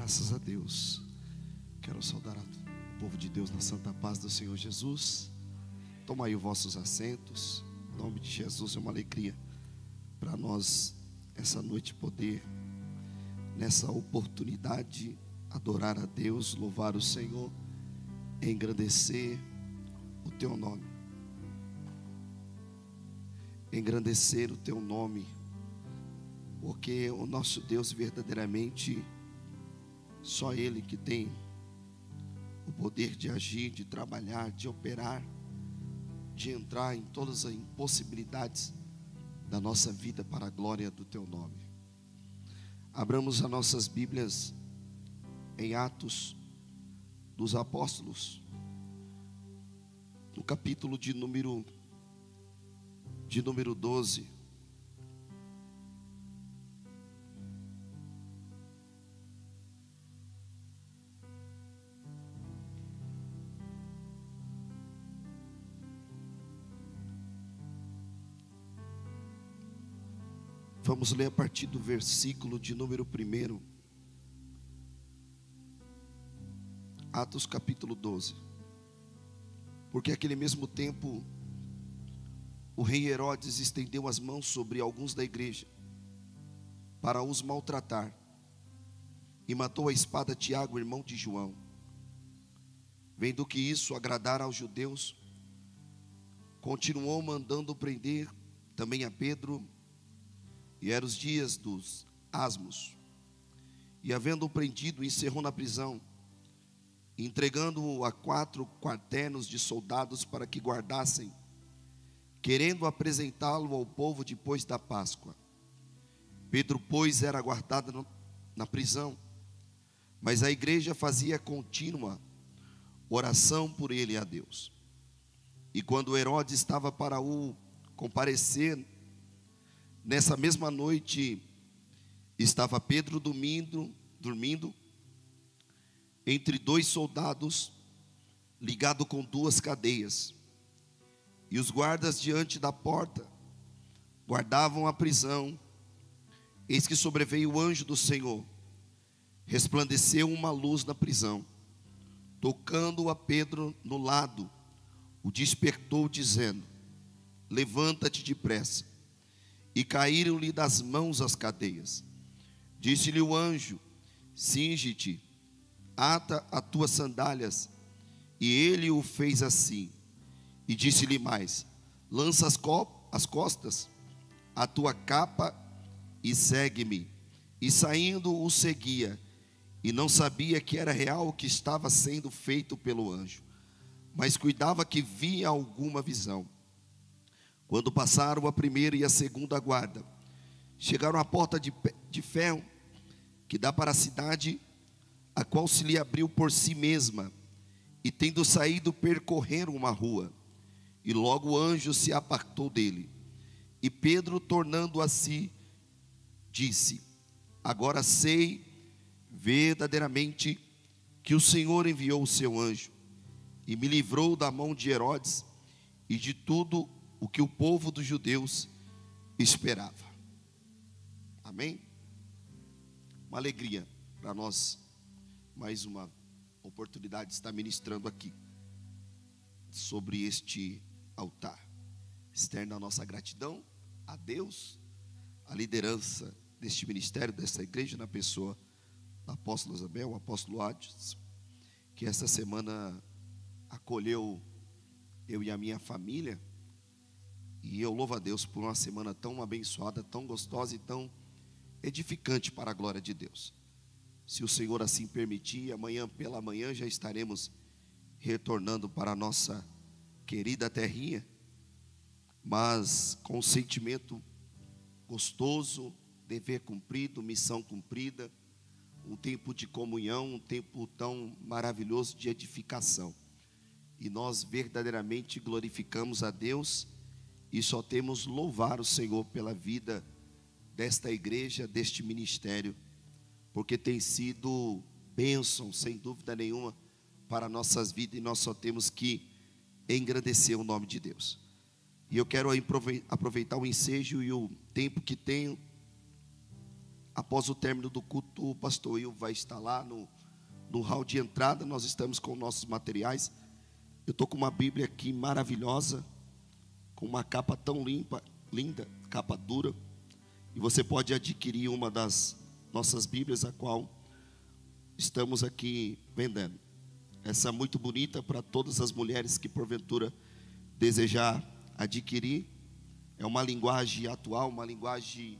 Graças a Deus. Quero saudar o povo de Deus na santa paz do Senhor Jesus. Toma aí os vossos assentos. Em nome de Jesus, é uma alegria para nós essa noite poder, nessa oportunidade, adorar a Deus, louvar o Senhor, engrandecer o teu nome. Engrandecer o teu nome, porque o nosso Deus verdadeiramente, só Ele que tem o poder de agir, de trabalhar, de operar, de entrar em todas as impossibilidades da nossa vida para a glória do teu nome. Abramos as nossas Bíblias em Atos dos Apóstolos, no capítulo de número 12. Vamos ler a partir do versículo de número 1. Atos capítulo 12. Porque naquele mesmo tempo o rei Herodes estendeu as mãos sobre alguns da igreja para os maltratar, e matou a espada Tiago, irmão de João. Vendo que isso agradara aos judeus, continuou mandando prender também a Pedro. E eram os dias dos asmos. E havendo-o prendido, encerrou na prisão, entregando-o a 4 quarternos de soldados para que guardassem, querendo apresentá-lo ao povo depois da Páscoa. Pedro, pois, era guardado na prisão, mas a igreja fazia contínua oração por ele a Deus. E quando Herodes estava para o comparecer, nessa mesma noite, estava Pedro dormindo entre 2 soldados, ligado com 2 cadeias. E os guardas diante da porta guardavam a prisão. Eis que sobreveio o anjo do Senhor, resplandeceu uma luz na prisão, tocando a Pedro no lado, o despertou, dizendo: levanta-te depressa. E caíram-lhe das mãos as cadeias. Disse-lhe o anjo: cinge-te, ata as tuas sandálias. E ele o fez assim. E disse-lhe mais: lança as costas a tua capa e segue-me. E saindo o seguia, e não sabia que era real o que estava sendo feito pelo anjo, mas cuidava que via alguma visão. Quando passaram a primeira e a segunda guarda, chegaram à porta de ferro que dá para a cidade, a qual se lhe abriu por si mesma, e tendo saído, percorreram uma rua, e logo o anjo se apartou dele. E Pedro, tornando a si, disse: agora sei verdadeiramente que o Senhor enviou o seu anjo, e me livrou da mão de Herodes e de tudo o que o povo dos judeus esperava. Amém? Uma alegria para nós, mais uma oportunidade de estar ministrando aqui sobre este altar. Externa a nossa gratidão a Deus, a liderança deste ministério, desta igreja, na pessoa da apóstola Isabel, o apóstolo Adson, que esta semana acolheu eu e a minha família. E eu louvo a Deus por uma semana tão abençoada, tão gostosa e tão edificante para a glória de Deus. Se o Senhor assim permitir, amanhã pela manhã já estaremos retornando para a nossa querida terrinha, mas com um sentimento gostoso, dever cumprido, missão cumprida, um tempo de comunhão, um tempo tão maravilhoso de edificação. E nós verdadeiramente glorificamos a Deus. E só temos louvar o Senhor pela vida desta igreja, deste ministério, porque tem sido bênção, sem dúvida nenhuma, para nossas vidas, e nós só temos que engrandecer o nome de Deus. E eu quero aproveitar o ensejo e o tempo que tenho após o término do culto, o pastor Will vai estar lá no hall de entrada. Nós estamos com nossos materiais. Eu estou com uma Bíblia aqui maravilhosa, com uma capa tão linda, capa dura. E você pode adquirir uma das nossas Bíblias, a qual estamos aqui vendendo. Essa é muito bonita para todas as mulheres que porventura desejar adquirir. É uma linguagem atual, uma linguagem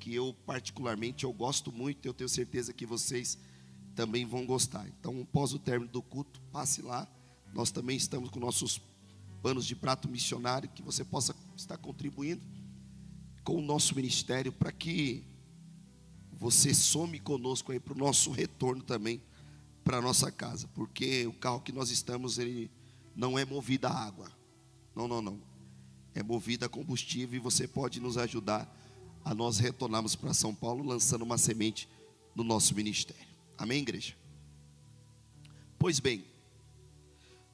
que eu particularmente eu gosto muito. Eu tenho certeza que vocês também vão gostar. Então, após o término do culto, passe lá. Nós também estamos com nossos panos de prato missionário, que você possa estar contribuindo com o nosso ministério, para que você some conosco aí para o nosso retorno também para a nossa casa, porque o carro que nós estamos, ele não é movido a água, não, é movido a combustível, e você pode nos ajudar a nós retornarmos para São Paulo, lançando uma semente no nosso ministério. Amém, igreja? Pois bem,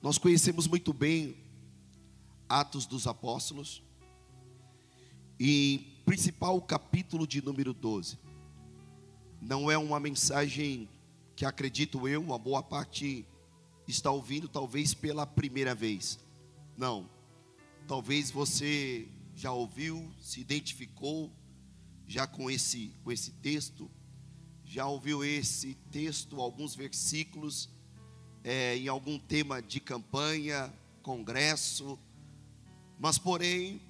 nós conhecemos muito bem Atos dos Apóstolos, e principal capítulo de número 12. Não é uma mensagem que, acredito eu, uma boa parte está ouvindo talvez pela primeira vez. Não, talvez você já ouviu, se identificou já com esse texto, já ouviu esse texto, alguns versículos, em algum tema de campanha, congresso, mas porém,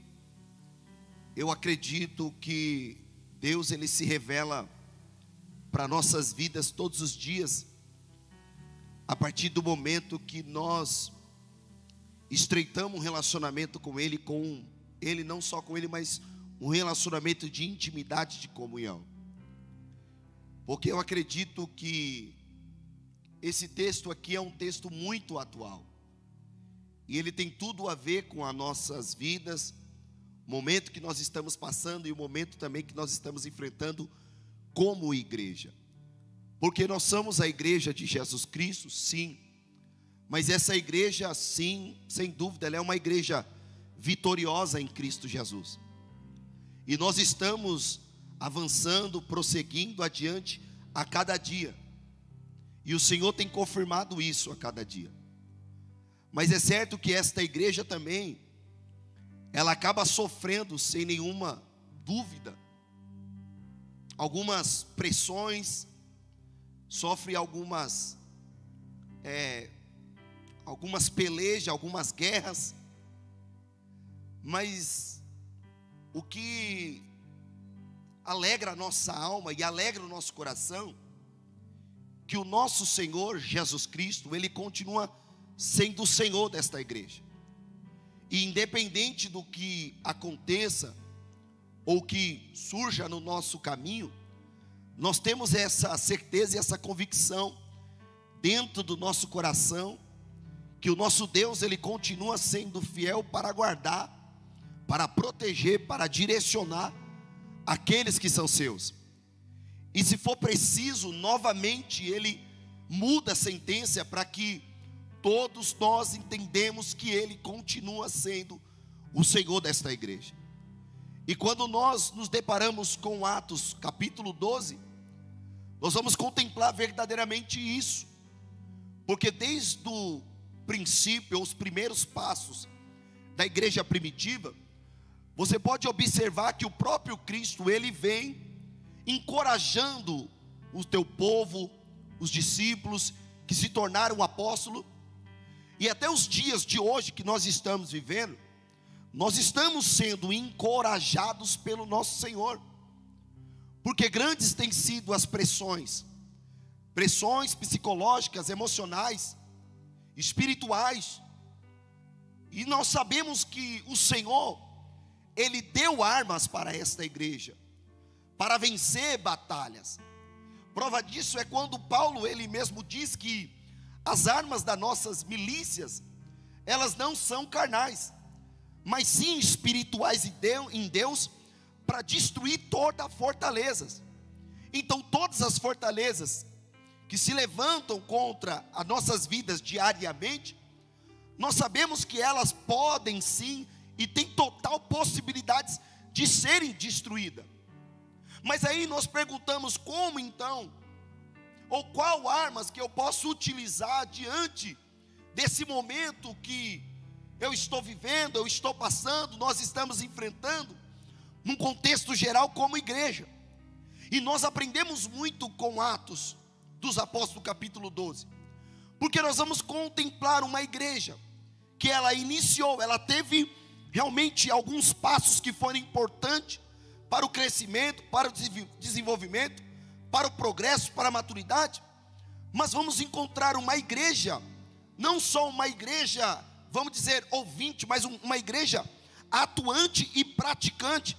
eu acredito que Deus, ele se revela para nossas vidas todos os dias, a partir do momento que nós estreitamos um relacionamento com Ele, não só com Ele, mas um relacionamento de intimidade, de comunhão. Porque eu acredito que esse texto aqui é um texto muito atual, e ele tem tudo a ver com as nossas vidas, o momento que nós estamos passando e o momento também que nós estamos enfrentando como igreja. Porque nós somos a igreja de Jesus Cristo, sim, mas essa igreja, sim, sem dúvida, ela é uma igreja vitoriosa em Cristo Jesus. E nós estamos avançando, prosseguindo adiante a cada dia, e o Senhor tem confirmado isso a cada dia. Mas é certo que esta igreja também, ela acaba sofrendo, sem nenhuma dúvida, algumas pressões, sofre algumas pelejas, algumas guerras, mas o que alegra a nossa alma e alegra o nosso coração, que o nosso Senhor Jesus Cristo, Ele continua sendo o Senhor desta igreja. E independente do que aconteça, ou que surja no nosso caminho, nós temos essa certeza e essa convicção dentro do nosso coração, que o nosso Deus, Ele continua sendo fiel para guardar, para proteger, para direcionar aqueles que são seus. E se for preciso, novamente Ele muda a sentença, para que todos nós entendemos que Ele continua sendo o Senhor desta igreja. E quando nós nos deparamos com Atos capítulo 12, nós vamos contemplar verdadeiramente isso, porque desde o princípio, os primeiros passos da igreja primitiva, você pode observar que o próprio Cristo, Ele vem encorajando o teu povo, os discípulos que se tornaram apóstolos. E até os dias de hoje que nós estamos vivendo, nós estamos sendo encorajados pelo nosso Senhor, porque grandes têm sido as pressões psicológicas, emocionais, espirituais, e nós sabemos que o Senhor, Ele deu armas para esta igreja, para vencer batalhas. Prova disso é quando Paulo, ele mesmo diz que as armas das nossas milícias, elas não são carnais, mas sim espirituais em Deus, para destruir toda fortalezas. Então todas as fortalezas que se levantam contra as nossas vidas diariamente, nós sabemos que elas podem sim, e tem total possibilidades de serem destruídas. Mas aí nós perguntamos como então, ou qual armas que eu posso utilizar diante desse momento que eu estou vivendo, eu estou passando, nós estamos enfrentando, num contexto geral como igreja. E nós aprendemos muito com Atos dos Apóstolos, capítulo 12, porque nós vamos contemplar uma igreja que ela iniciou, ela teve realmente alguns passos que foram importantes para o crescimento, para o desenvolvimento, para o progresso, para a maturidade. Mas vamos encontrar uma igreja, não só uma igreja, vamos dizer, ouvinte, mas uma igreja atuante e praticante.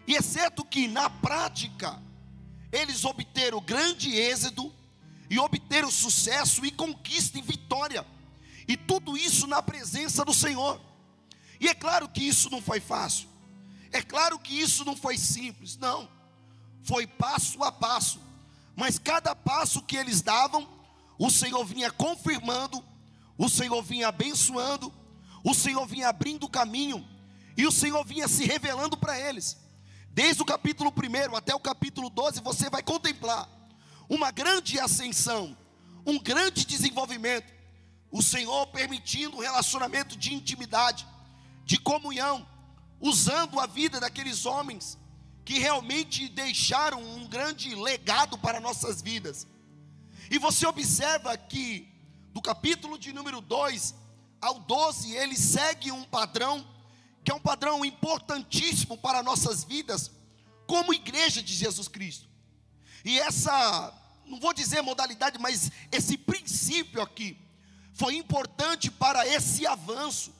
E é certo que na prática, eles obteram grande êxito, e obteram sucesso e conquista e vitória, e tudo isso na presença do Senhor. E é claro que isso não foi fácil, é claro que isso não foi simples, não, foi passo a passo, mas cada passo que eles davam, o Senhor vinha confirmando, o Senhor vinha abençoando, o Senhor vinha abrindo o caminho, e o Senhor vinha se revelando para eles. Desde o capítulo 1 até o capítulo 12, você vai contemplar uma grande ascensão, um grande desenvolvimento, o Senhor permitindo um relacionamento de intimidade, de comunhão, usando a vida daqueles homens que realmente deixaram um grande legado para nossas vidas. E você observa que do capítulo de número 2 ao 12, ele segue um padrão, que é um padrão importantíssimo para nossas vidas, como igreja de Jesus Cristo. E essa, não vou dizer modalidade, mas esse princípio aqui, foi importante para esse avanço.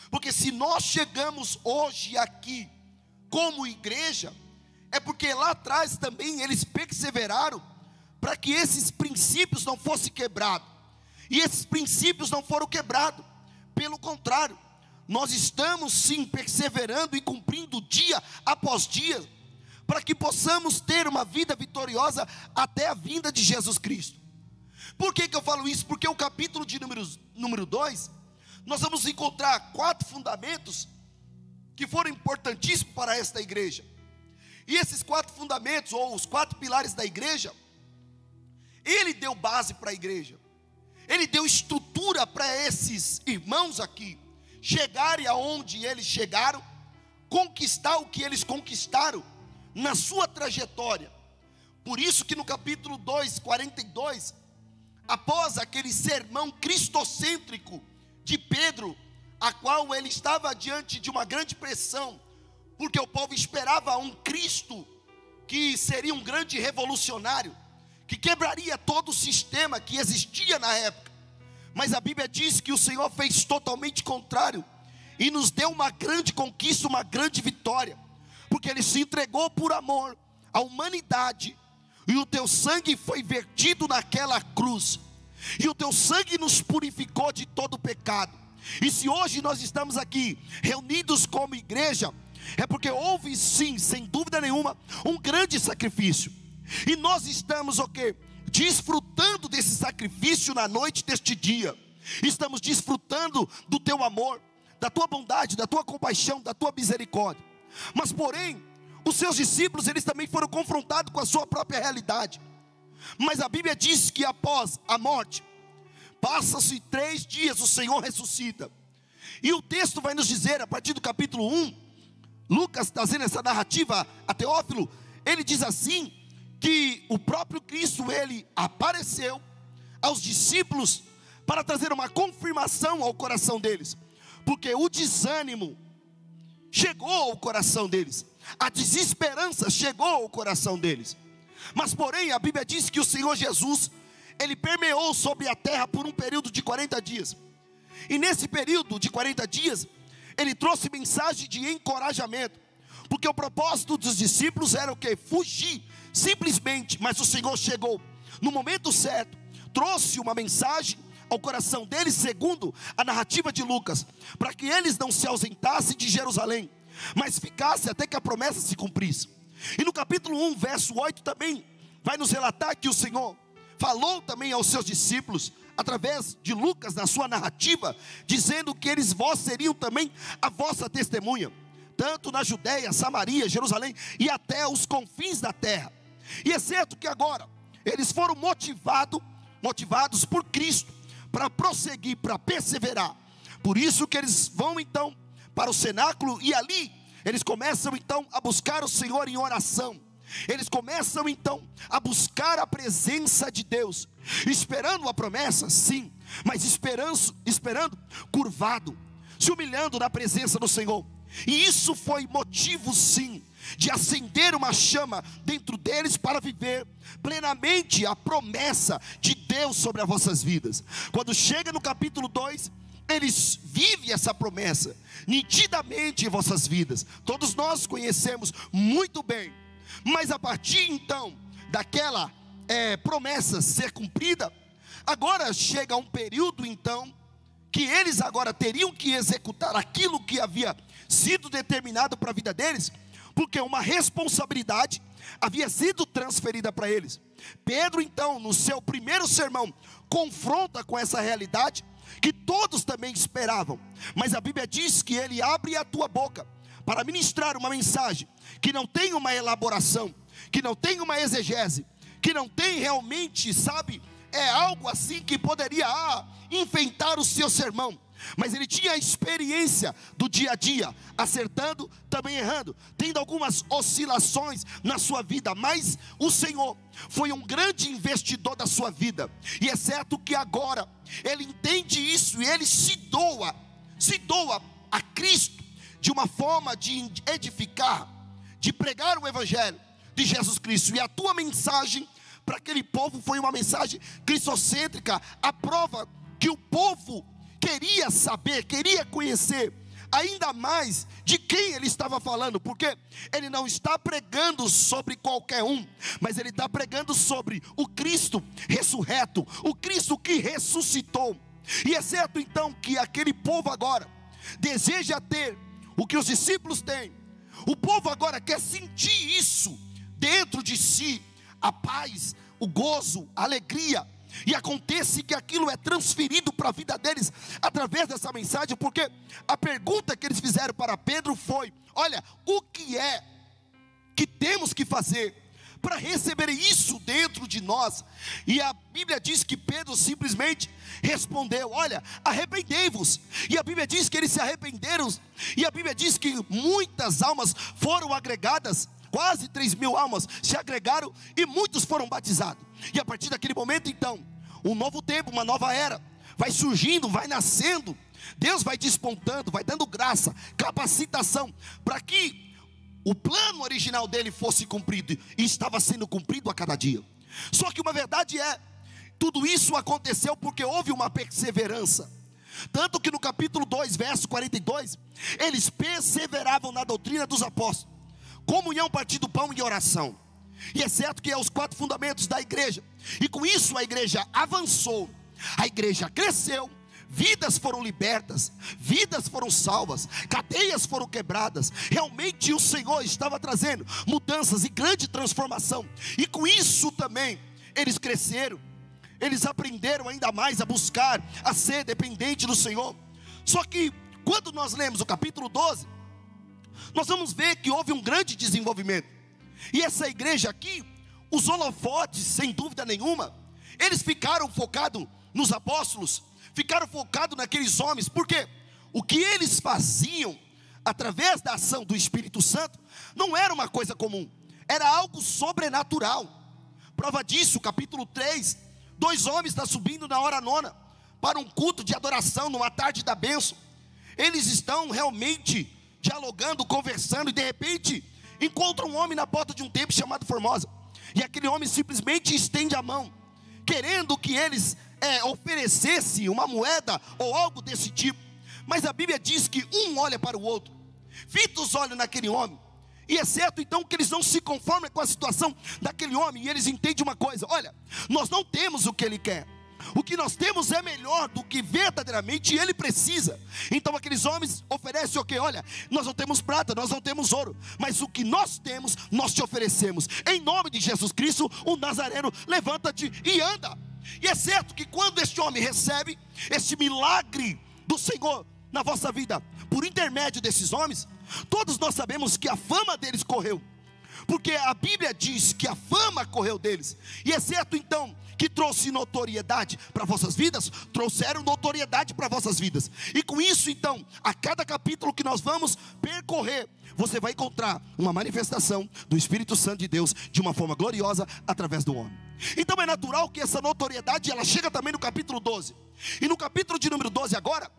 Porque se nós chegamos hoje aqui, como igreja, é porque lá atrás também eles perseveraram, para que esses princípios não fossem quebrados. E esses princípios não foram quebrados, pelo contrário, nós estamos sim perseverando e cumprindo dia após dia, para que possamos ter uma vida vitoriosa até a vinda de Jesus Cristo. Por que eu falo isso? Porque o capítulo de número 2, nós vamos encontrar 4 fundamentos que foram importantíssimos para esta igreja. E esses 4 fundamentos, ou os 4 pilares da igreja, ele deu base para a igreja, ele deu estrutura para esses irmãos aqui chegarem aonde eles chegaram, conquistar o que eles conquistaram na sua trajetória. Por isso que no capítulo 2, 42, após aquele sermão cristocêntrico de Pedro, a qual ele estava diante de uma grande pressão, porque o povo esperava um Cristo que seria um grande revolucionário, que quebraria todo o sistema que existia na época. Mas a Bíblia diz que o Senhor fez totalmente contrário, e nos deu uma grande conquista, uma grande vitória, porque Ele se entregou por amor à humanidade, e o teu sangue foi vertido naquela cruz, e o teu sangue nos purificou de todo pecado. E se hoje nós estamos aqui reunidos como igreja, é porque houve sim, sem dúvida nenhuma, um grande sacrifício, e nós estamos o quê? Desfrutando desse sacrifício na noite deste dia. Estamos desfrutando do teu amor, da tua bondade, da tua compaixão, da tua misericórdia. Mas porém, os seus discípulos, eles também foram confrontados com a sua própria realidade. Mas a Bíblia diz que após a morte, passa-se 3 dias, o Senhor ressuscita. E o texto vai nos dizer, a partir do capítulo 1, Lucas trazendo essa narrativa a Teófilo, ele diz assim, que o próprio Cristo, ele apareceu aos discípulos para trazer uma confirmação ao coração deles, porque o desânimo chegou ao coração deles, a desesperança chegou ao coração deles. Mas porém a Bíblia diz que o Senhor Jesus, ele permeou sobre a terra por um período de 40 dias, e nesse período de 40 dias, ele trouxe mensagem de encorajamento, porque o propósito dos discípulos era o que? Fugir, simplesmente. Mas o Senhor chegou no momento certo, trouxe uma mensagem ao coração deles, segundo a narrativa de Lucas, para que eles não se ausentassem de Jerusalém, mas ficassem até que a promessa se cumprisse. E no capítulo 1, verso 8 também, vai nos relatar que o Senhor falou também aos seus discípulos, através de Lucas, na sua narrativa, dizendo que vós seriam também a vossa testemunha, tanto na Judéia, Samaria, Jerusalém e até os confins da terra. E é certo que agora eles foram motivados por Cristo para prosseguir, para perseverar. Por isso que eles vão então para o cenáculo e ali eles começam então a buscar o Senhor em oração. Eles começam então a buscar a presença de Deus, esperando a promessa, sim, mas esperando curvado, se humilhando na presença do Senhor. E isso foi motivo, sim, de acender uma chama dentro deles para viver plenamente a promessa de Deus sobre as vossas vidas. Quando chega no capítulo 2, eles vivem essa promessa nitidamente em vossas vidas. Todos nós conhecemos muito bem. Mas a partir então daquela promessa ser cumprida, agora chega um período então que eles agora teriam que executar aquilo que havia sido determinado para a vida deles, porque uma responsabilidade havia sido transferida para eles. Pedro então, no seu primeiro sermão, confronta com essa realidade que todos também esperavam, mas a Bíblia diz que ele abre a tua boca para ministrar uma mensagem que não tem uma elaboração, que não tem uma exegese, que não tem realmente, sabe, algo assim que poderia enfeitar o seu sermão. Mas ele tinha a experiência do dia a dia, acertando, também errando, tendo algumas oscilações na sua vida, mas o Senhor foi um grande investidor da sua vida, e é certo que agora ele entende isso, e ele se doa a Cristo, de uma forma de edificar, de pregar o Evangelho de Jesus Cristo. E a tua mensagem para aquele povo foi uma mensagem cristocêntrica, a prova que o povo queria saber, queria conhecer ainda mais de quem ele estava falando, porque ele não está pregando sobre qualquer um, mas ele está pregando sobre o Cristo ressurreto, o Cristo que ressuscitou. E é certo então que aquele povo agora deseja ter o que os discípulos têm. O povo agora quer sentir isso dentro de si, a paz, o gozo, a alegria. E acontece que aquilo é transferido para a vida deles através dessa mensagem, porque a pergunta que eles fizeram para Pedro foi: olha, o que é que temos que fazer para receber isso dentro de nós? E a Bíblia diz que Pedro simplesmente respondeu: olha, arrependei-vos. E a Bíblia diz que eles se arrependeram, e a Bíblia diz que muitas almas foram agregadas, quase 3.000 almas se agregaram, e muitos foram batizados. E a partir daquele momento então, um novo tempo, uma nova era vai surgindo, vai nascendo. Deus vai despontando, vai dando graça, capacitação, para que o plano original dele fosse cumprido, e estava sendo cumprido a cada dia. Só que uma verdade é, tudo isso aconteceu porque houve uma perseverança. Tanto que no capítulo 2, verso 42, eles perseveravam na doutrina dos apóstolos, comunhão, partir do pão e oração. E é certo que é os 4 fundamentos da igreja, e com isso a igreja avançou, a igreja cresceu, vidas foram libertas, vidas foram salvas, cadeias foram quebradas. Realmente o Senhor estava trazendo mudanças e grande transformação, e com isso também eles cresceram, eles aprenderam ainda mais a buscar, a ser dependente do Senhor. Só que quando nós lemos o capítulo 12, nós vamos ver que houve um grande desenvolvimento. E essa igreja aqui, os holofotes, sem dúvida nenhuma, eles ficaram focados nos apóstolos, ficaram focados naqueles homens, porque o que eles faziam, através da ação do Espírito Santo, não era uma coisa comum, era algo sobrenatural. Prova disso, capítulo 3, 2 homens estão subindo na hora 9, para um culto de adoração, numa tarde da bênção. Eles estão realmente dialogando, conversando, e de repente encontra um homem na porta de um templo chamado Formosa, e aquele homem simplesmente estende a mão, querendo que eles oferecessem uma moeda ou algo desse tipo. Mas a Bíblia diz que um olha para o outro, fita os olhos naquele homem, e é certo então que eles não se conformam com a situação daquele homem, e eles entendem uma coisa: olha, nós não temos o que ele quer, o que nós temos é melhor do que verdadeiramente ele precisa. Então aqueles homens oferecem o que? Olha, nós não temos prata, nós não temos ouro, mas o que nós temos, nós te oferecemos. Em nome de Jesus Cristo, o Nazareno, levanta-te e anda. E é certo que quando este homem recebe este milagre do Senhor na vossa vida, por intermédio desses homens, Todos nós sabemos que a fama deles correu, porque a Bíblia diz que a fama correu deles. E é certo então que trouxe notoriedade para vossas vidas, trouxeram notoriedade para vossas vidas. E com isso então, a cada capítulo que nós vamos percorrer, você vai encontrar uma manifestação do Espírito Santo de Deus de uma forma gloriosa através do homem. Então é natural que essa notoriedade ela chega também no capítulo 12. E no capítulo de número 12 agora,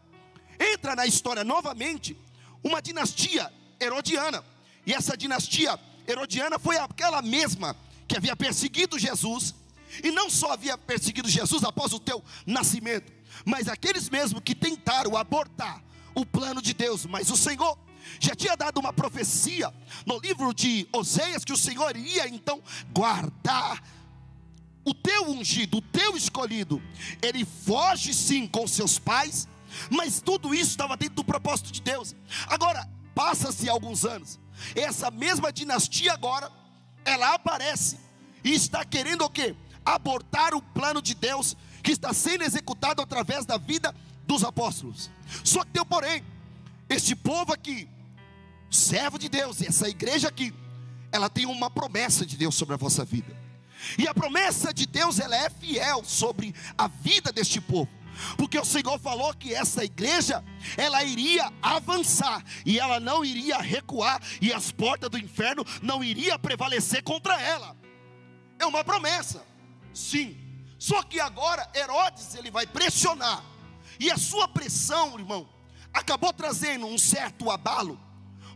entra na história novamente uma dinastia herodiana. E essa dinastia herodiana foi aquela mesma que havia perseguido Jesus. E não só havia perseguido Jesus após o teu nascimento, mas aqueles mesmos que tentaram abortar o plano de Deus. Mas o Senhor já tinha dado uma profecia no livro de Oséias, que o Senhor iria então guardar o teu ungido, o teu escolhido. Ele foge sim com seus pais, mas tudo isso estava dentro do propósito de Deus. Agora, passa-se alguns anos, essa mesma dinastia agora, ela aparece e está querendo o quê? Abortar o plano de Deus, que está sendo executado através da vida dos apóstolos. Só que tem porém, este povo aqui, servo de Deus, e essa igreja aqui, ela tem uma promessa de Deus sobre a vossa vida. E a promessa de Deus, ela é fiel sobre a vida deste povo. Porque o Senhor falou que essa igreja, ela iria avançar, e ela não iria recuar, e as portas do inferno não iriam prevalecer contra ela. É uma promessa, sim. Só que agora Herodes, ele vai pressionar, e a sua pressão, irmão, acabou trazendo um certo abalo,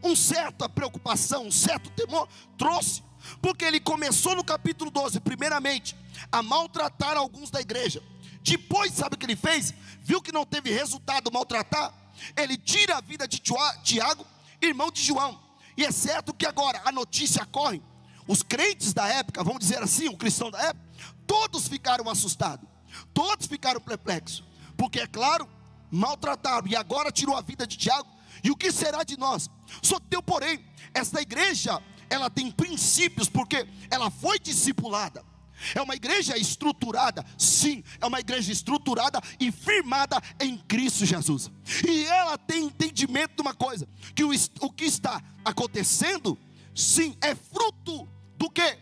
uma certa preocupação, um certo temor, trouxe. Porque ele começou no capítulo 12, primeiramente, a maltratar alguns da igreja. Depois, sabe o que ele fez? Viu que não teve resultado maltratar? Ele tira a vida de Tiago, irmão de João. E é certo que agora a notícia corre. Os crentes da época, vamos dizer assim, o cristão da época, todos ficaram assustados, todos ficaram perplexos. Porque é claro, maltrataram, e agora tirou a vida de Tiago. E o que será de nós? Só que tem porém, esta igreja, ela tem princípios, porque ela foi discipulada. É uma igreja estruturada, sim, é uma igreja estruturada e firmada em Cristo Jesus. E ela tem entendimento de uma coisa, que o que está acontecendo, sim, é fruto do quê?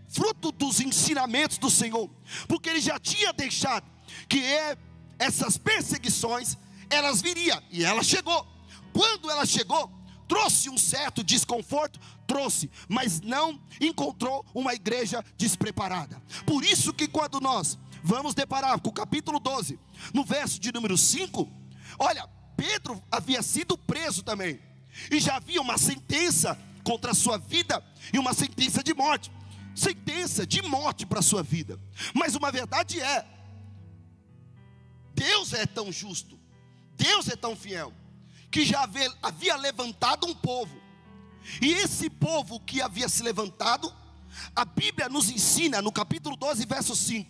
Fruto dos ensinamentos do Senhor. Porque ele já tinha deixado que essas perseguições, elas viriam, e ela chegou. Quando ela chegou, trouxe um certo desconforto, trouxe, mas não encontrou uma igreja despreparada. Por isso que quando nós vamos deparar com o capítulo 12, no verso de número 5, olha, Pedro havia sido preso também, e já havia uma sentença contra a sua vida, e uma sentença de morte para a sua vida. Mas uma verdade é, Deus é tão justo, Deus é tão fiel, que já havia levantado um povo. E esse povo que havia se levantado, a Bíblia nos ensina no capítulo 12, verso 5.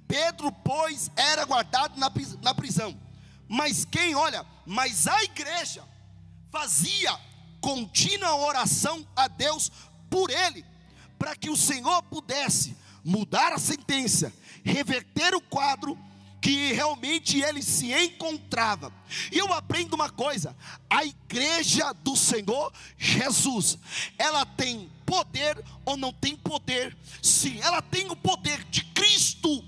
Pedro, pois, era guardado na prisão. Mas a igreja fazia contínua oração a Deus por ele, para que o Senhor pudesse mudar a sentença, reverter o quadro que realmente ele se encontrava. E eu aprendo uma coisa: a igreja do Senhor Jesus, ela tem poder ou não tem poder? Sim, ela tem o poder de Cristo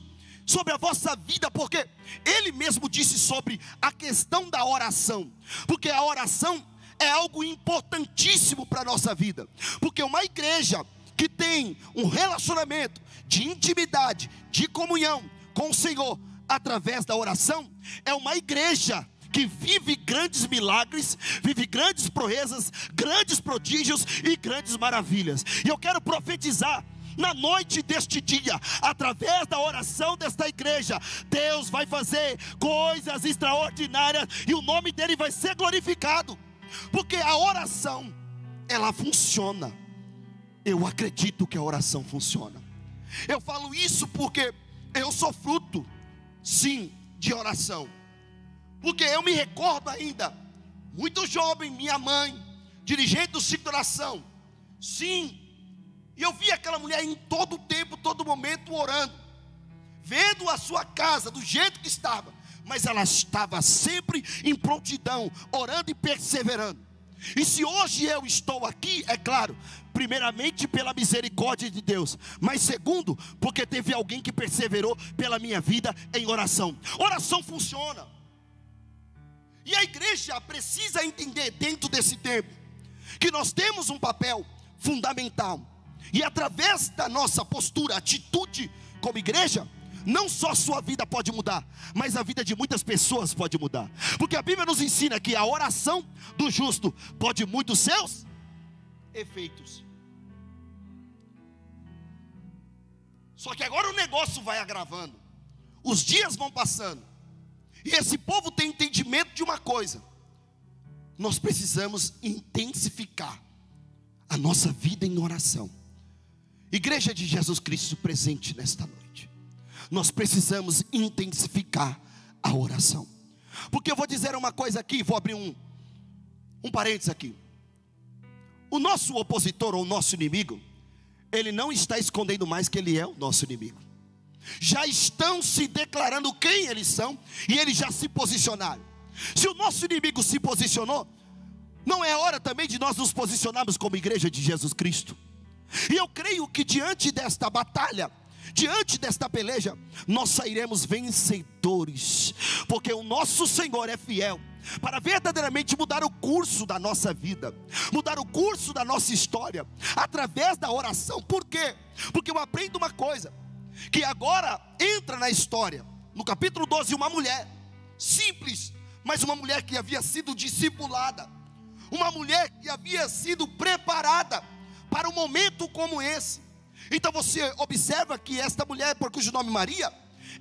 sobre a vossa vida, porque ele mesmo disse sobre a questão da oração, porque a oração é algo importantíssimo para a nossa vida. Porque uma igreja que tem um relacionamento de intimidade, de comunhão com o Senhor através da oração, é uma igreja que vive grandes milagres, vive grandes proezas, grandes prodígios e grandes maravilhas. E eu quero profetizar na noite deste dia, através da oração desta igreja, Deus vai fazer coisas extraordinárias, e o nome dele vai ser glorificado, porque a oração, ela funciona. Eu acredito que a oração funciona. Eu falo isso porque eu sou fruto, sim, de oração. Porque eu me recordo ainda, muito jovem, minha mãe, dirigente do ciclo de oração, sim, e eu via aquela mulher em todo tempo, todo momento orando, vendo a sua casa do jeito que estava, mas ela estava sempre em prontidão, orando e perseverando. E se hoje eu estou aqui, é claro, primeiramente pela misericórdia de Deus, mas segundo, porque teve alguém que perseverou pela minha vida em oração. Oração funciona. E a igreja precisa entender dentro desse tempo, que nós temos um papel fundamental. E através da nossa postura, atitude como igreja, não só a sua vida pode mudar, mas a vida de muitas pessoas pode mudar. Porque a Bíblia nos ensina que a oração do justo pode muitos seus efeitos. Só que agora o negócio vai agravando, os dias vão passando, e esse povo tem entendimento de uma coisa: nós precisamos intensificar a nossa vida em oração. Igreja de Jesus Cristo presente nesta noite, nós precisamos intensificar a oração. Porque eu vou dizer uma coisa aqui, vou abrir um parênteses aqui. O nosso opositor ou o nosso inimigo, ele não está escondendo mais que ele é o nosso inimigo. Já estão se declarando quem eles são, e eles já se posicionaram. Se o nosso inimigo se posicionou, não é hora também de nós nos posicionarmos como igreja de Jesus Cristo? E eu creio que diante desta batalha, diante desta peleja, nós sairemos vencedores, porque o nosso Senhor é fiel para verdadeiramente mudar o curso da nossa vida, mudar o curso da nossa história, através da oração. Por quê? Porque eu aprendo uma coisa, que agora entra na história, no capítulo 12, uma mulher simples, mas uma mulher que havia sido discipulada, uma mulher que havia sido preparada para um momento como esse. Então você observa que esta mulher, por cujo nome Maria,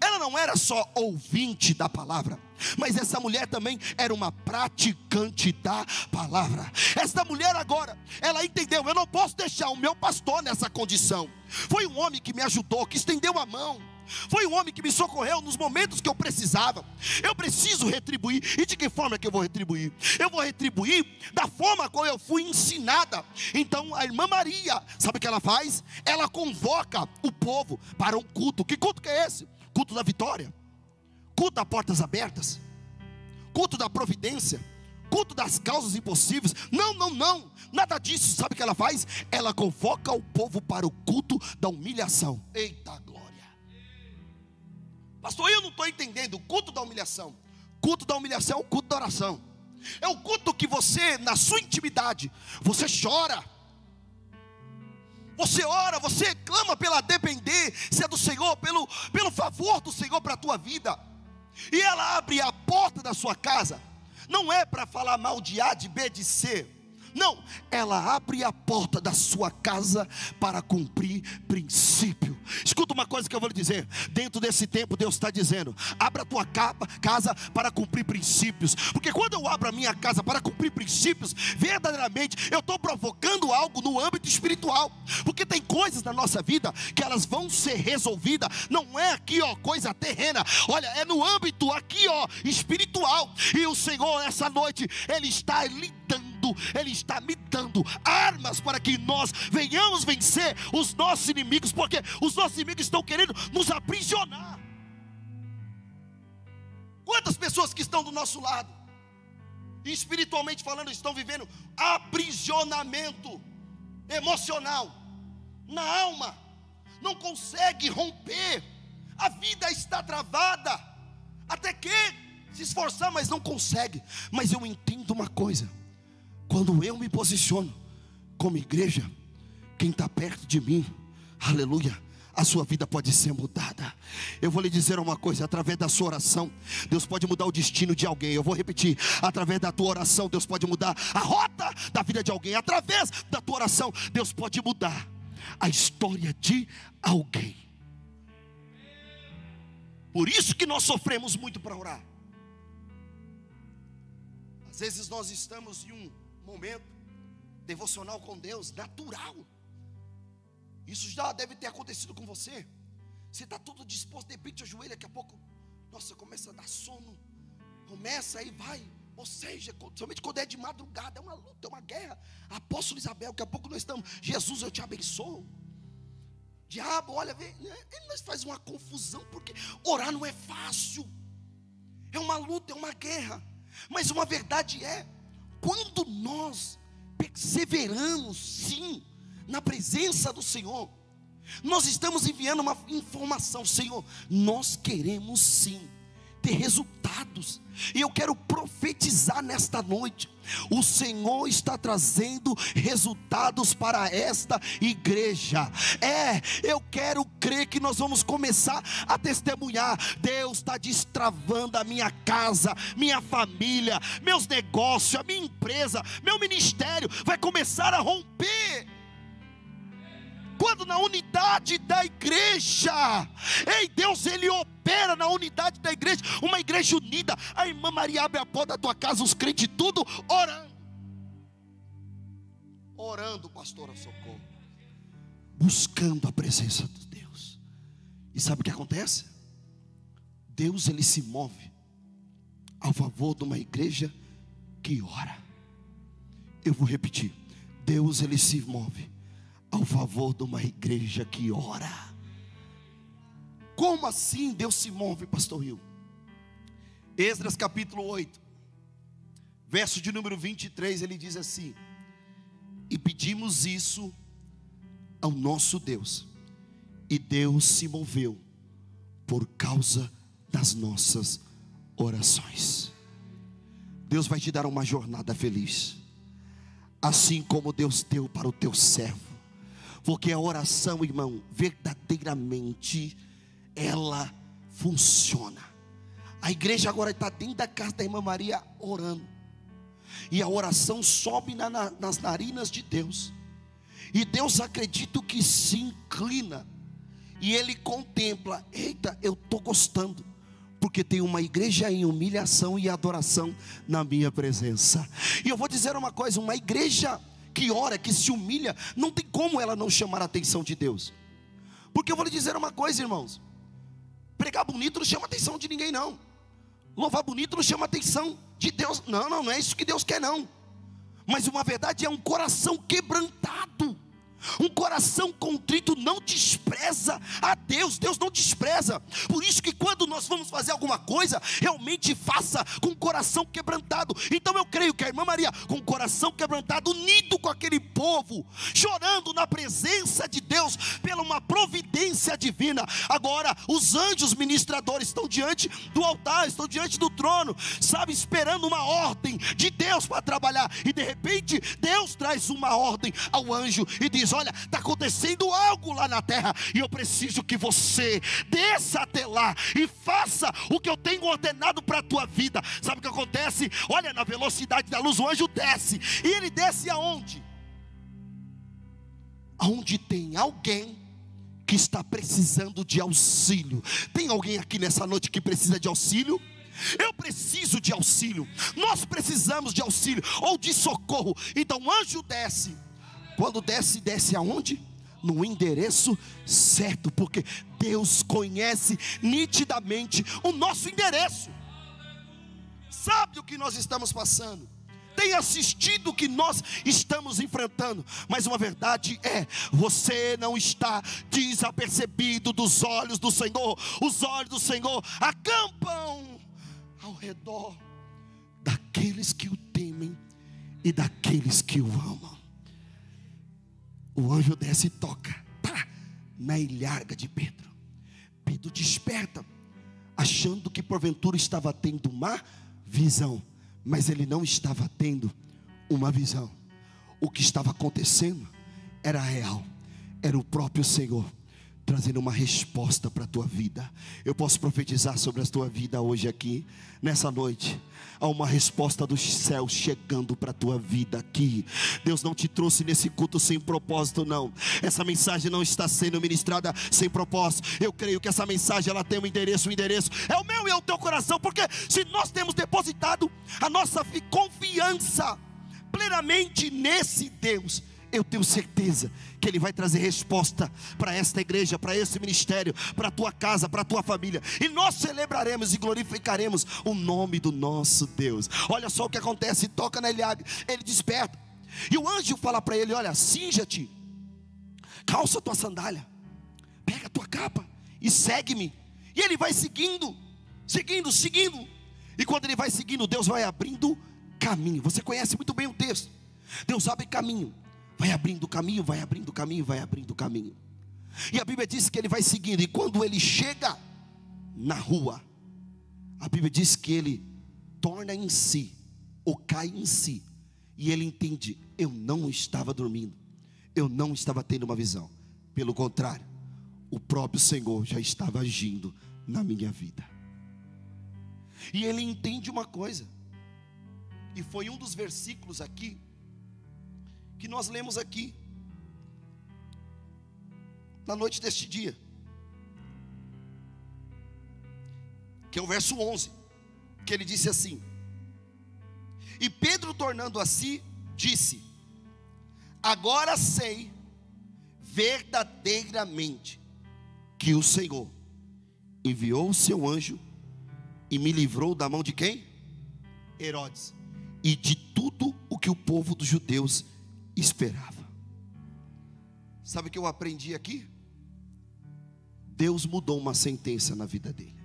ela não era só ouvinte da palavra, mas essa mulher também era uma praticante da palavra. Esta mulher agora, ela entendeu: eu não posso deixar o meu pastor nessa condição. Foi um homem que me ajudou, que estendeu a mão, foi um homem que me socorreu nos momentos que eu precisava. Eu preciso retribuir. E de que forma que eu vou retribuir? Eu vou retribuir da forma como eu fui ensinada. Então a irmã Maria, sabe o que ela faz? Ela convoca o povo para um culto. Que culto que é esse? Culto da vitória, culto das portas abertas, culto da providência, culto das causas impossíveis. Não, nada disso. Sabe o que ela faz? Ela convoca o povo para o culto da humilhação. Eita glória! Pastor, eu não estou entendendo. O culto da humilhação. Culto da humilhação é o culto da oração. É o culto que você, na sua intimidade, você chora, você ora, você clama pela dependência do Senhor, pelo favor do Senhor para a tua vida. E ela abre a porta da sua casa, não é para falar mal de A, de B, de C. Não, ela abre a porta da sua casa para cumprir princípio. Escuta uma coisa que eu vou lhe dizer. Dentro desse tempo Deus está dizendo: abra a tua casa para cumprir princípios. Porque quando eu abro a minha casa para cumprir princípios, verdadeiramente eu estou provocando algo no âmbito espiritual. Porque tem coisas na nossa vida que elas vão ser resolvidas. Não é aqui coisa terrena. Olha, é no âmbito aqui espiritual. E o Senhor essa noite, Ele está Ele está me dando armas para que nós venhamos vencer os nossos inimigos, porque os nossos inimigos estão querendo nos aprisionar. Quantas pessoas que estão do nosso lado, espiritualmente falando, estão vivendo aprisionamento emocional na alma, não consegue romper, a vida está travada, até que se esforçar, mas não consegue. Mas eu entendo uma coisa: quando eu me posiciono como igreja, quem está perto de mim, aleluia, a sua vida pode ser mudada. Eu vou lhe dizer uma coisa: através da sua oração, Deus pode mudar o destino de alguém. Eu vou repetir: através da tua oração, Deus pode mudar a rota da vida de alguém. Através da tua oração, Deus pode mudar a história de alguém. Por isso que nós sofremos muito para orar. Às vezes nós estamos em um momento devocional com Deus, natural. Isso já deve ter acontecido com você. Você está todo disposto, de repente ajoelha, daqui a pouco, nossa, começa a dar sono, começa aí, vai. Ou seja, somente quando é de madrugada, é uma luta, é uma guerra. Apóstolo Isabel, daqui a pouco nós estamos: Jesus, eu te abençoo. Diabo, olha, ele nos faz uma confusão, porque orar não é fácil, é uma luta, é uma guerra. Mas uma verdade é: quando nós perseveramos sim na presença do Senhor, nós estamos enviando uma informação: Senhor, nós queremos sim ter resultados. E eu quero profetizar nesta noite: o Senhor está trazendo resultados para esta igreja. Eu quero crer que nós vamos começar a testemunhar. Deus está destravando a minha casa, minha família, meus negócios, a minha empresa, meu ministério vai começar a romper. Quando na unidade da igreja, Deus ele opera na unidade da igreja, uma igreja unida. A irmã Maria abre a porta da tua casa, os crentes tudo orando, pastora, socorro, buscando a presença de Deus. E sabe o que acontece? Deus ele se move a favor de uma igreja que ora. Eu vou repetir: Deus ele se move ao favor de uma igreja que ora. Como assim Deus se move, pastor Rio? Esdras capítulo 8, verso de número 23, ele diz assim: e pedimos isso ao nosso Deus, e Deus se moveu por causa das nossas orações. Deus vai te dar uma jornada feliz, assim como Deus deu para o teu servo. Porque a oração, irmão, verdadeiramente ela funciona. A igreja agora está dentro da casa da irmã Maria orando, e a oração sobe nas narinas de Deus. E Deus, acredito que se inclina, e Ele contempla: eita, eu estou gostando, porque tem uma igreja em humilhação e adoração na minha presença. E eu vou dizer uma coisa: uma igreja que ora, que se humilha, não tem como ela não chamar a atenção de Deus. Porque eu vou lhe dizer uma coisa, irmãos: pregar bonito não chama a atenção de ninguém não. Louvar bonito não chama a atenção de Deus. Não é isso que Deus quer não. Mas uma verdade é um coração quebrantado. Um coração contrito não despreza a Deus. Deus não despreza. Por isso que quando nós vamos fazer alguma coisa, realmente faça com o coração quebrantado. Então eu creio que a irmã Maria, com o coração quebrantado, unido com aquele povo, chorando na presença de Deus pela uma providência divina. Agora os anjos ministradores estão diante do altar, estão diante do trono, sabe, esperando uma ordem de Deus para trabalhar. E de repente Deus traz uma ordem ao anjo e diz: olha, está acontecendo algo lá na terra, e eu preciso que você desça até lá e faça o que eu tenho ordenado para a tua vida. Sabe o que acontece? Olha, na velocidade da luz o anjo desce, e ele desce aonde? Aonde tem alguém que está precisando de auxílio. Tem alguém aqui nessa noite que precisa de auxílio? Eu preciso de auxílio, nós precisamos de auxílio ou de socorro. Então o anjo desce. Quando desce aonde? No endereço certo, porque Deus conhece nitidamente o nosso endereço. Sabe o que nós estamos passando, tem assistido o que nós estamos enfrentando. Mas uma verdade é: você não está desapercebido dos olhos do Senhor. Os olhos do Senhor acampam ao redor daqueles que o temem e daqueles que o amam. O anjo desce e toca na ilharga de Pedro. Pedro desperta, achando que porventura estava tendo uma visão. Mas ele não estava tendo uma visão. O que estava acontecendo era real. Era o próprio Senhor trazendo uma resposta para a tua vida. Eu posso profetizar sobre a tua vida hoje aqui, nessa noite. Há uma resposta dos céus chegando para a tua vida aqui. Deus não te trouxe nesse culto sem propósito, não. Essa mensagem não está sendo ministrada sem propósito. Eu creio que essa mensagem ela tem um endereço. O endereço é o meu e é o teu coração. Porque se nós temos depositado a nossa confiança plenamente nesse Deus, eu tenho certeza que Ele vai trazer resposta para esta igreja, para esse ministério, para a tua casa, para a tua família. E nós celebraremos e glorificaremos o nome do nosso Deus. Olha só o que acontece: toca na ilharga, ele desperta. E o anjo fala para ele: olha, cinja-te, calça a tua sandália, pega a tua capa e segue-me. E ele vai seguindo. E quando ele vai seguindo, Deus vai abrindo caminho. Você conhece muito bem o texto. Deus abre caminho, vai abrindo caminho, vai abrindo caminho, vai abrindo caminho. E a Bíblia diz que ele vai seguindo. E quando ele chega na rua, a Bíblia diz que ele torna em si, ou cai em si. E ele entende: eu não estava dormindo, eu não estava tendo uma visão. Pelo contrário, o próprio Senhor já estava agindo na minha vida. E ele entende uma coisa. E foi um dos versículos aqui que nós lemos aqui na noite deste dia, que é o verso 11, que ele disse assim: e Pedro, tornando a si, disse: agora sei verdadeiramente que o Senhor enviou o seu anjo e me livrou da mão de quem? Herodes, e de tudo o que o povo dos judeus esperava. Sabe o que eu aprendi aqui? Deus mudou uma sentença na vida dele.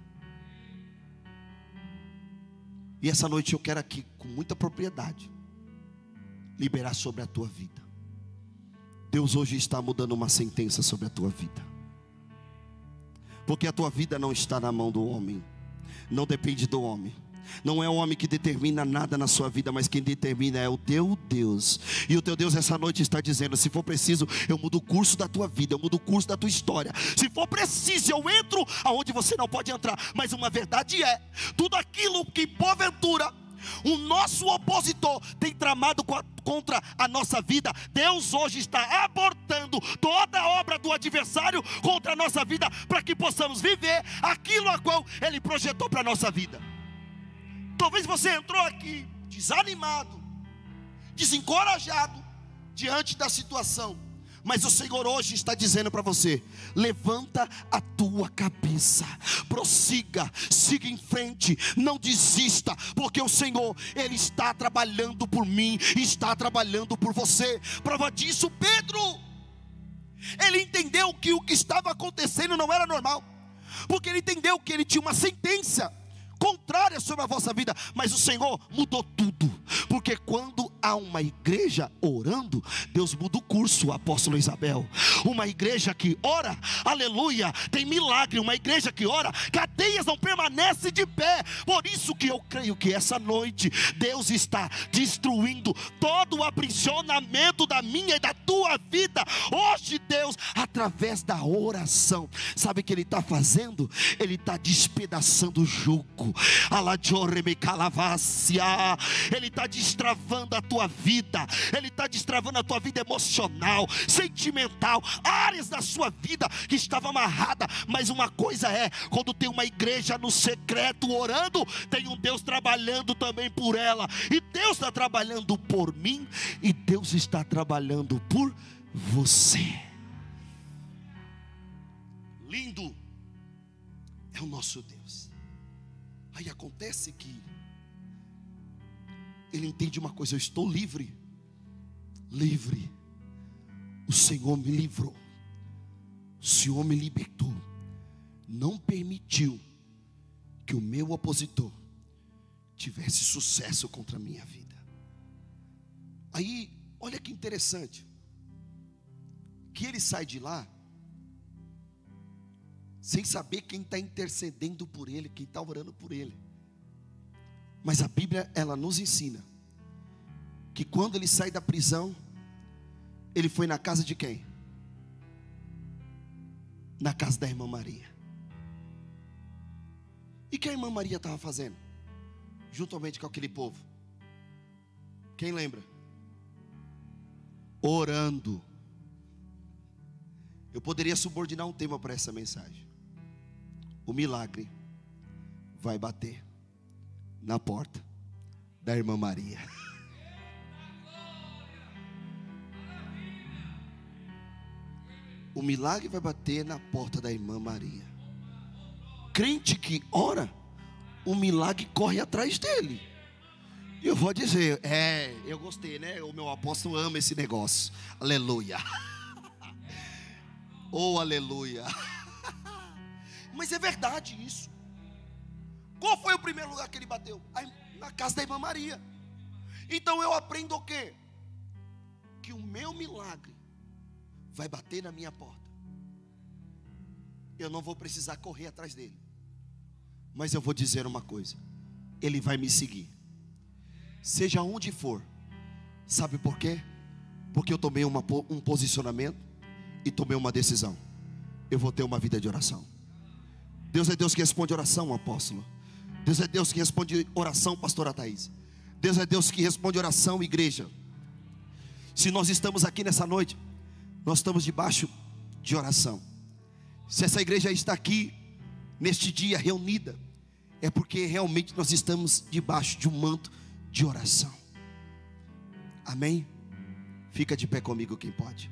E essa noite eu quero aqui, com muita propriedade, liberar sobre a tua vida. Deus hoje está mudando uma sentença sobre a tua vida. Porque a tua vida não está na mão do homem, não depende do homem. Não é o homem que determina nada na sua vida, mas quem determina é o teu Deus. E o teu Deus essa noite está dizendo: se for preciso, eu mudo o curso da tua vida, eu mudo o curso da tua história. Se for preciso, eu entro aonde você não pode entrar. Mas uma verdade é: tudo aquilo que porventura o nosso opositor tem tramado contra a nossa vida, Deus hoje está abortando toda a obra do adversário contra a nossa vida, para que possamos viver aquilo a qual ele projetou para a nossa vida. Talvez você entrou aqui desanimado, desencorajado diante da situação, mas o Senhor hoje está dizendo para você: levanta a tua cabeça, prossiga, siga em frente, não desista, porque o Senhor, Ele está trabalhando por mim, está trabalhando por você. Prova disso, Pedro, ele entendeu que o que estava acontecendo não era normal, porque ele entendeu que ele tinha uma sentença contrária sobre a vossa vida, mas o Senhor mudou tudo, porque quando há uma igreja orando, Deus muda o curso, apóstolo Isabel. Uma igreja que ora, aleluia, tem milagre. Uma igreja que ora, cadeias não permanecem de pé. Por isso que eu creio que essa noite Deus está destruindo todo o aprisionamento da minha e da tua vida. Hoje Deus, através da oração, sabe o que Ele está fazendo? Ele está despedaçando o jugo. Ele está destravando a tua vida, Ele está destravando a tua vida emocional, sentimental, áreas da sua vida que estava amarrada. Mas uma coisa é, quando tem uma igreja no secreto orando, tem um Deus trabalhando também por ela. E Deus está trabalhando por mim, e Deus está trabalhando por você. Lindo é o nosso Deus. Aí acontece que ele entende uma coisa: eu estou livre, livre. O Senhor me livrou, o Senhor me libertou, não permitiu que o meu opositor tivesse sucesso contra a minha vida. Aí, olha que interessante, que ele sai de lá sem saber quem está intercedendo por ele, quem está orando por ele. Mas a Bíblia, ela nos ensina que quando ele sai da prisão, ele foi na casa de quem? Na casa da irmã Maria. E o que a irmã Maria estava fazendo juntamente com aquele povo? Quem lembra? Orando. Eu poderia subordinar um tema para essa mensagem: o milagre vai bater na porta da irmã Maria. O milagre vai bater na porta da irmã Maria. Crente que ora, o milagre corre atrás dele. E eu vou dizer, eu gostei, né? O meu apóstolo ama esse negócio. Aleluia. Oh, aleluia. Mas é verdade isso. Qual foi o primeiro lugar que ele bateu? Na casa da irmã Maria. Então eu aprendo o quê? Que o meu milagre vai bater na minha porta. Eu não vou precisar correr atrás dele, mas eu vou dizer uma coisa: ele vai me seguir, seja onde for. Sabe por quê? Porque eu tomei um posicionamento e tomei uma decisão. Eu vou ter uma vida de oração. Deus é Deus que responde oração, apóstolo. Deus é Deus que responde oração, pastora Thaís. Deus é Deus que responde oração, igreja. Se nós estamos aqui nessa noite, nós estamos debaixo de oração. Se essa igreja está aqui neste dia reunida, é porque realmente nós estamos debaixo de um manto de oração. Amém? Fica de pé comigo quem pode.